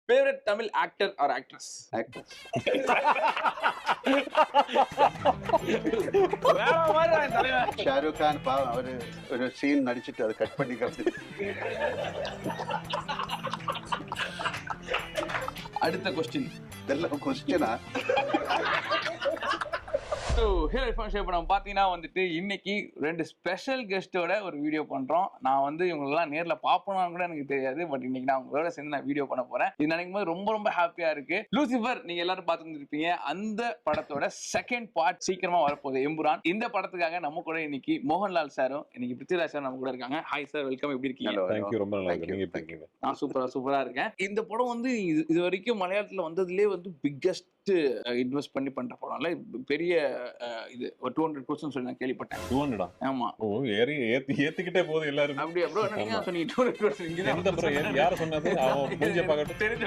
Favourite Tamil actor or actress? Actors. வேற மாதிரி தான் தலைவன். ஷாருக் கான் பாவம் அவரு ஒரு சீன் நடிச்சிட்டு அதை கட் பண்ணிக்கிறது. அடுத்த கொஸ்டின். இதெல்லாம் கொஸ்டினா? இப்போ நம்ம பாத்தீங்கன்னா வந்துட்டு இன்னைக்கு 2 ஸ்பெஷல் கெஸ்டோட ஒரு வீடியோ பண்றோம். நான் வந்து இவங்களெல்லாம் நேர்ல பாப்போம்னு கூட எனக்கு தெரியாது. பட் இன்னைக்கு நான் உங்களோட சேர்ந்து நான் வீடியோ பண்ண போறேன். இது நினைக்கும் போது ரொம்ப ரொம்ப ஹாப்பியா இருக்கு. லூசிஃபர் நீங்க எல்லாரும் பார்த்துருப்பீங்க. அந்த படத்தோட செகண்ட் பார்ட் சீக்கிரமா வரப்போகுது, எம்புரான். இந்த படத்துக்காக நம்ம கூட இன்னைக்கு மோகன்லால் சாரும் இன்னைக்கு பிருத்திவிராஜ் சார் நம்ம கூட இருக்காங்க. Hi sir, welcome. எப்படி இருக்கீங்க? தேங்க்யூ, ரொம்ப நல்லா இருக்கு. நீங்க எப்படி இருக்கீங்க? நான் சூப்பரா இருக்கேன். இந்த படம் வந்து இது வரைக்கும் மலையாளத்துல வந்ததுலேயே வந்து பிக்கஸ்ட் இன்வெஸ்ட் பண்ணி பண்ற படம்ல பெரிய இது ஒரு 200% சொல்லி நான் கேள்விப்பட்டேன். 200? ஆமா. ஓ, ஏத்திக்கிட்டே போகுது எல்லாரும். அப்படியே ப்ரோ, நீங்க சொன்னீங்க 200%. எந்த ப்ரோ யார சொன்னது? அவன் மூஞ்சிய பார்க்கட்டும். தெரிஞ்ச